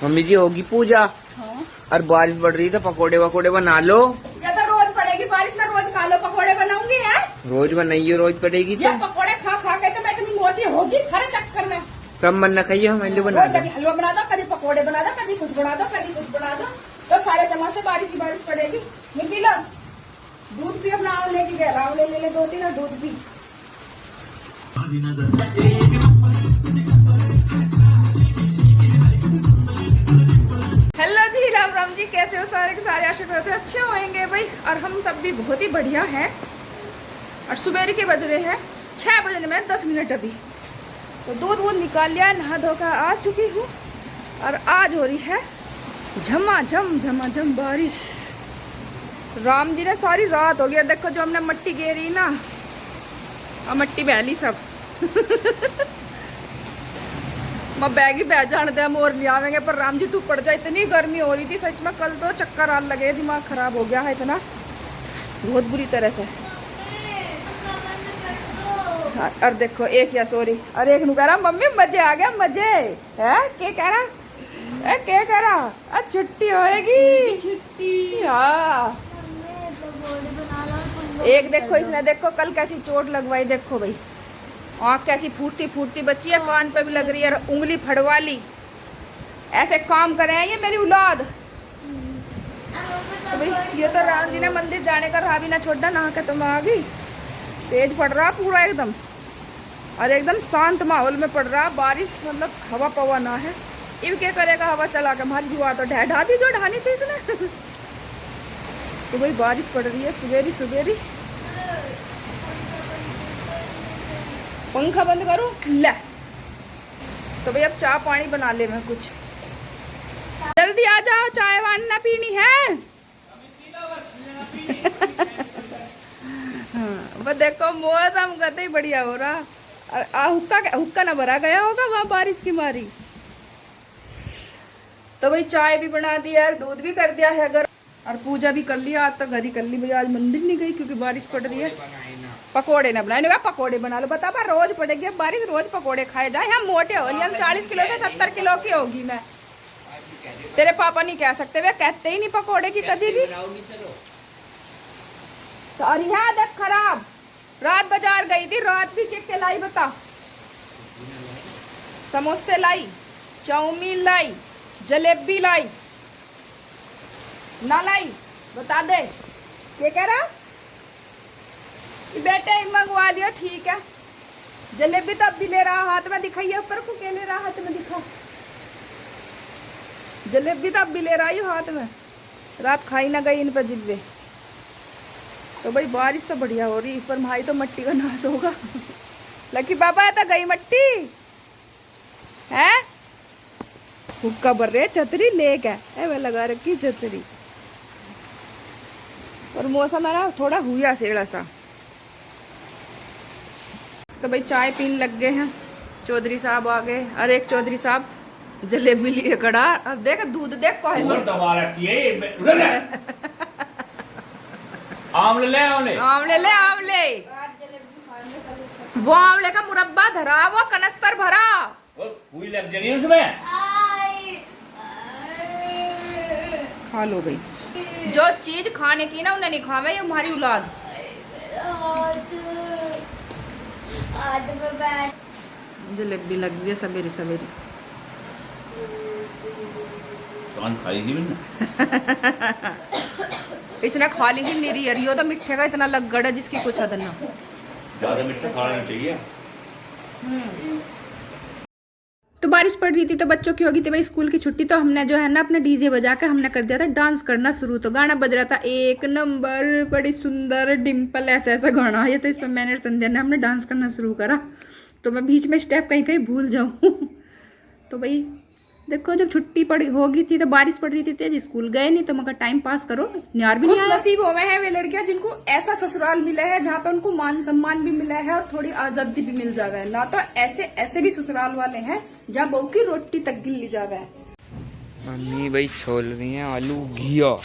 Mummy जी होगी पूजा। हाँ। और बारिश पड़ रही तो पकोड़े वकोड़े बना लो। या तो रोज पड़ेगी बारिश में, रोज खा लो, पकोड़े बनाऊंगी है। रोज बनाइए, रोज पड़ेगी ये तो। पकोड़े खा खा के तो मैं इतनी मोटी होगी हर चक्कर में। कम मन न खाइए, हम हल्लू बना रोज दो। कभी हलवा बना दो, कभी पकोड़े बना दो, कभी कुछ बना दो, कभी कुछ बना दो, तो सारे चम्मच से बारिश ही बारिश पड़ेगी। नहीं पी लो दूध भी, अपना आंवले की गहरा आंवले ले ले 2-3 और दूध भी। हेलो जी, राम राम जी, कैसे हो सारे के सारे? आशा करते हैं अच्छे होंगे भाई। और हम सब भी बहुत ही बढ़िया हैं। और सुबह के बज रहे हैं 6 बजने में 10 मिनट अभी। तो दूध वूध निकाल लिया, नहा धोकर आ चुकी हूँ। और आज हो रही है झमाझम बारिश। राम जी ने सारी रात हो गया, देखो जो हमने मट्टी गेरी ना, और मट्टी बहली सब। मैं बैग ही बह जाने दे, हम और ले आवेंगे। पर राम जी तू पड़ जा, इतनी गर्मी हो रही थी सच में, कल तो चक्कर आने लगे, दिमाग खराब हो गया है इतना, बहुत बुरी तरह से। हाँ, और देखो एक या सॉरी, और एक नु कह रहा मम्मी मजे आ गया, मजे है क्या कह रहा है, क्या कह रहा छुट्टी होएगी, छुट्टी। हाँ एक देखो इसने, देखो कल कैसी चोट लगवाई, देखो भाई आँख कैसी फूटती फूटती बच्ची है, कान पे भी लग रही है, और उंगली फड़वा ली। ऐसे काम करे हैं ये मेरी औलाद। तो भाई ये तो राम जी ने मंदिर जाने का रहा भी ना छोड़ा, नहा के तो मैं आ गई। तेज पड़ रहा पूरा एकदम, और एकदम शांत माहौल में पड़ रहा बारिश, मतलब हवा पवा ना है। इव क्या करेगा, हवा चला के हमारी जुआ तो ढा दी जो ढानी थी इसने। तो भाई बारिश पड़ रही है सुबेरी सुबेरी। पंखा बंद करूं ले। तो भाई अब चाय पानी बना ले मैं कुछ, जल्दी आ जाओ, चाय वानी ना पीनी है। हाँ बस देखो मौसम कतई ही बढ़िया हो रहा। हुक्का ना भरा गया होगा वहाँ बारिश की मारी। तो भाई चाय भी बना दी है, दूध भी कर दिया है अगर, और पूजा भी कर लिया। आज तो घर ही कर ली भाई, आज मंदिर नहीं गई क्योंकि बारिश पड़ रही है। पकोड़े ना बनाए, कहा पकोड़े बना लो। बता रोज पड़ेगी बारिश, रोज पकोड़े खाए जाए। हम मोटे हो लिए, हम 40 किलो से 70 किलो की होगी मैं। तेरे पापा नहीं कह सकते, वे कहते ही नहीं पकोड़े की कभी भी। तो और यहाँ आदत खराब, रात बाजार गई थी, रात भी क्या लाई बता, समोसे लाई, चाउमीन लाई, जलेबी लाई, ना लाई बता दे क्या कह रहा बेटे, मंगवा लिया ठीक है। जलेबी तो अब भी ले रहा हाथ में, दिखाइए ऊपर को, क्या ले रहा हाथ में दिखा। जलेबी तो अब भी ले रहा ही हाथ में, रात खाई ना गई इन पर जिब्बे। तो भाई बारिश तो बढ़िया हो रही, पर भाई तो मट्टी का नाश होगा। लकी पापा तो गई मट्टी है। हुक्का भर रहे, छतरी ले के वह लगा रखी छतरी। और मौसम है ना थोड़ा हुआ सेड़ा सा। तो भाई चाय पीने लग गए हैं, चौधरी साहब आ गए। और एक चौधरी साहब जलेबी लिए कड़ा, और देख दूध देख को आमले ले, आमले ले, आमले वो आमले का मुरब्बा धरा, वो कनस्तर भरा, पूरी लग जाएगी उसमें। खा लो भाई, जो चीज खाने की ना उन्हें नहीं खावे, ये हमारी औलाद। जलेबी लग गई सवेरे सवेरे। खाएगी भी ना। इसने खा ली थी मेरी अरियो, तो मिठे का इतना लग गड़ा जिसकी कुछ हद ना। ज्यादा मीठा खाना चाहिए। तो बारिश पड़ रही थी, तो बच्चों की होगी थी भाई स्कूल की छुट्टी। तो हमने जो है ना अपना डीजे बजा के हमने कर दिया था डांस करना शुरू। तो गाना बज रहा था एक नंबर, बड़ी सुंदर डिम्पल, ऐसा ऐसा गाना है। तो इस पर मैंने संध्या ने हमने डांस करना शुरू करा। तो मैं बीच में स्टेप कहीं कहीं भूल जाऊँ। तो भाई देखो जब छुट्टी पड़ी होगी थी तो बारिश पड़ रही थी तेज, स्कूल गए नहीं, तो मगर टाइम पास करो, न्यार भी नहीं आया। नसीब हो हैं वे लड़कियां जिनको ऐसा ससुराल मिला है जहाँ पे उनको मान सम्मान भी मिला है और थोड़ी आजादी भी मिल जावे है। ना तो ऐसे ऐसे भी ससुराल वाले हैं जहाँ बहू की रोटी तक गिल ली जावे है। मम्मी भाई छोल रही है आलू घिया,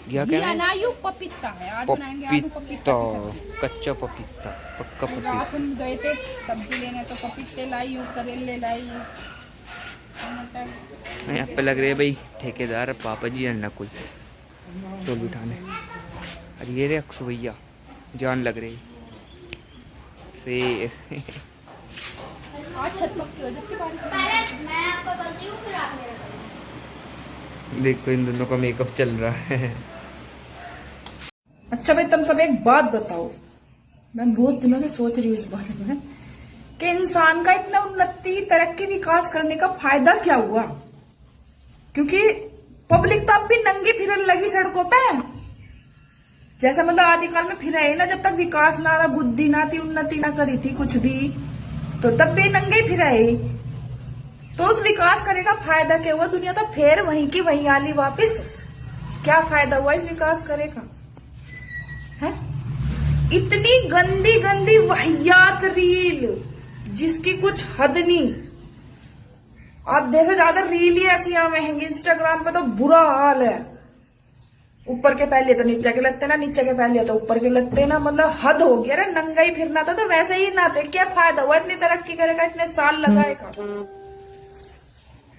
घिया क्या है ना, यू पपीता है, आज बनाएंगे आलू पपीता, कच्चा पपीता, पक्का पपीता। हम गए थे सब्जी लेने, तो पपीते लाई, करेले लाई, यहाँ पे लग रहे हैं भाई ठेकेदार पापा जी और नकुल चोल उठाने। और ये रे अक्सू भैया जान लग रही फिर। आज छत पक्की हो जाती पहले मैं आपको बोलती हूँ फिर आप मेरा करो। देखो इन दोनों का मेकअप चल रहा है। अच्छा भाई तुम सब एक बात बताओ, मैं बहुत दिनों से सोच रही हूँ इस बारे में कि इंसान का इतना उन्नति तरक्की विकास करने का फायदा क्या हुआ। क्योंकि पब्लिक तो अब भी नंगी फिरने लगी सड़कों पे, जैसा मतलब आदिकाल में फिरा है ना, जब तक विकास ना रहा, बुद्धि ना थी, उन्नति ना करी थी कुछ भी, तो तब भी नंगे फिरा है। तो उस विकास करने का फायदा क्या हुआ? दुनिया तो फिर वहीं की वहीं आली वापिस। क्या फायदा हुआ इस विकास करे का? है इतनी गंदी गंदी वाहियात रील जिसकी कुछ हद नहीं। आधे से ज्यादा रील ही ऐसी आ महंगी इंस्टाग्राम पे, तो बुरा हाल है। ऊपर के पहले तो नीचे के लगते ना, नीचे के पहले तो ऊपर के लगते ना, मतलब हद हो गया। अरे नंगा ही फिरना था तो वैसे ही ना थे, क्या फायदा हुआ? इतनी तरक्की करेगा, इतने साल लगाएगा,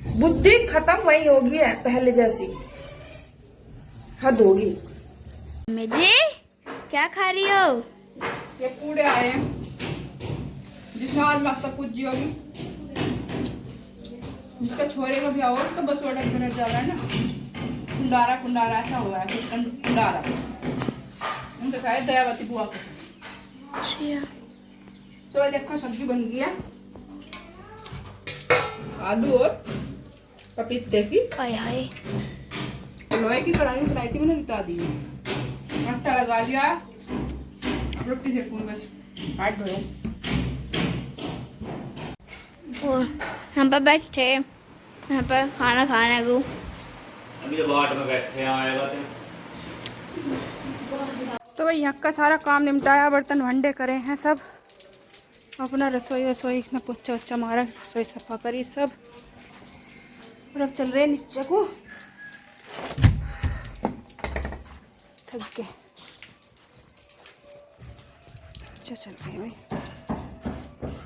बुद्धि खत्म वही होगी है पहले जैसी, हद होगी। अम्मी जी क्या खा रही हो? ये कूड़े आए हैं जिसमें आज मकतब पूजी होगी, जिसका छोरे का ब्याह हो तो बस ऑर्डर करने जा रहा है ना, कुंडारा कुंडारा ऐसा हुआ है, कुंडारा उनके खाए दयावती बुआ को। अच्छा तो ये देखो सब्जी बन गई है, आलू और पपीते की। हाय हाय लोहे की कढ़ाई में बनाई थी मैंने, बिता दी, आटा लगा लिया, रोटी सेकूंगी बस, हाथ धो। हम पर बैठे, यहाँ पर खाना खाने को। अभी तो बाट में बैठे आएगा तो भाई यहाँ का सारा काम निपटाया, बर्तन वंडे करे हैं सब, अपना रसोई वसोई में पोछा वोछा मारा, रसोई सफा करी सब, और अब चल रहे नीचे को, थक के नीचे चल रहे हैं भाई।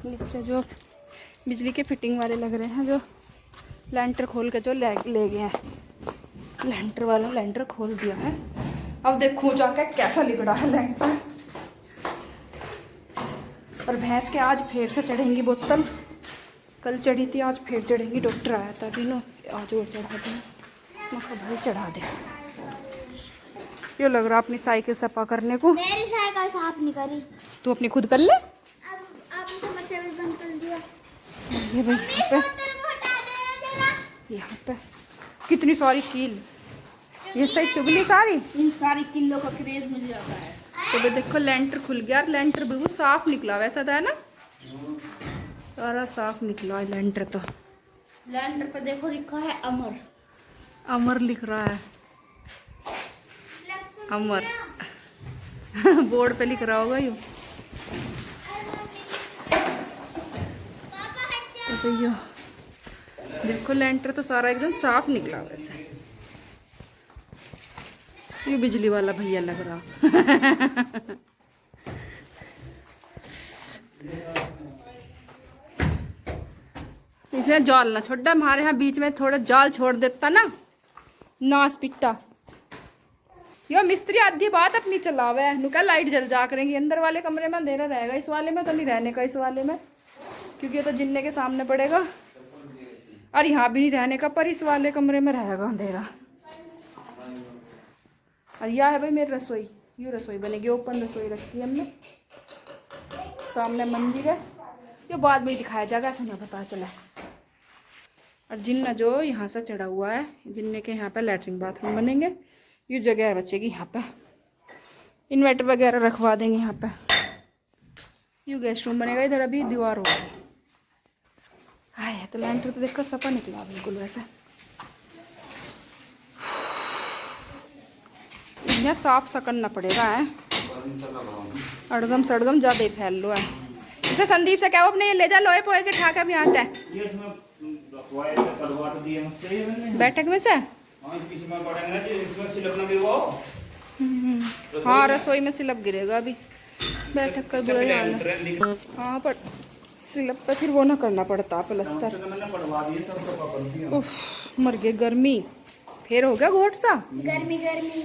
नीचे जो बिजली के फिटिंग वाले लग रहे हैं, जो लैंटर खोल के जो ले गए हैं, लैंटर वाला लैंटर खोल दिया है। अब देखो जाके कैसा लिगड़ा है लैंटर। और भैंस के आज फिर से चढ़ेंगी बोतल, कल चढ़ी थी, आज फिर चढ़ेंगी। डॉक्टर आया था तीनों, आज और चढ़ा दें, मैं कहा भाई चढ़ा दे। ये लग रहा अपनी साइकिल सफा करने को। मेरी साइकिल साफ नहीं करी। तू अपनी खुद कर ले। अब आपने समरसेबल बंद कर दिया। ये भाई यहाँ पे कितनी सारी कील, ये सही चुगली सारी, इन सारी किलो का क्रेज मिल जाता है। तो भाई देखो लेंटर खुल गया, लेंटर बिल्कुल साफ निकला, वैसा था ना, सारा साफ निकला है लेंटर। तो लैंडर पे देखो लिखा है अमर। अमर लिख रहा है, अमर बोर्ड पे लिख रहा होगा यूँ। तो यो देखो लेंटर तो सारा एकदम साफ निकला वैसे। ये बिजली वाला भैया लग रहा इसे जाल ना छोड़, हमारे यहाँ बीच में थोड़ा जाल छोड़ देता ना, नास पिट्टा। यो मिस्त्री आधी बात अपनी चलावे है, नुका लाइट जल जा करेंगी, अंदर वाले कमरे में अंधेरा रहेगा, इस वाले में तो नहीं रहने का, इस वाले में क्योंकि ये तो जिन्ने के सामने पड़ेगा, और यहाँ भी नहीं रहने का, पर इस वाले कमरे में रहेगा अंधेरा। और यह है भाई मेरी रसोई, यूँ रसोई बनेगी, ओपन रसोई रखी है हमने, सामने मंदिर है, ये बाद में ही दिखाया जाएगा, ऐसा ना पता चला। और जिन्ना जो यहाँ से चढ़ा हुआ है, जिन्ने के यहाँ पे लैट्रिन बाथरूम बनेंगे, ये जगह बचेगी यहाँ पे, इन्वर्टर वगैरह रखवा देंगे यहाँ पे, यूँ गेस्ट रूम बनेगा, इधर अभी दीवार होगी। हाय तो लैंटर तो देखकर सपा निकला बिल्कुल वैसे, इतना साफ सा करना पड़ेगा है, अड़गम सड़गम ज़्यादा ही फैल लो है। इसे संदीप से क्या वो अपने ले जा लोहे पोए के ठाका भी आता है बैठक में से। हाँ रसोई में सिलब गिरेगा अभी, बैठक का बुरा हाल है। हाँ पर स्लैब पे फिर वो ना करना पड़ता प्लस्तर। मैंने पढ़वा दिए सब तो पापा उफ, मर गए गर्मी, फिर हो गया घोट सा। गर्मी गर्मी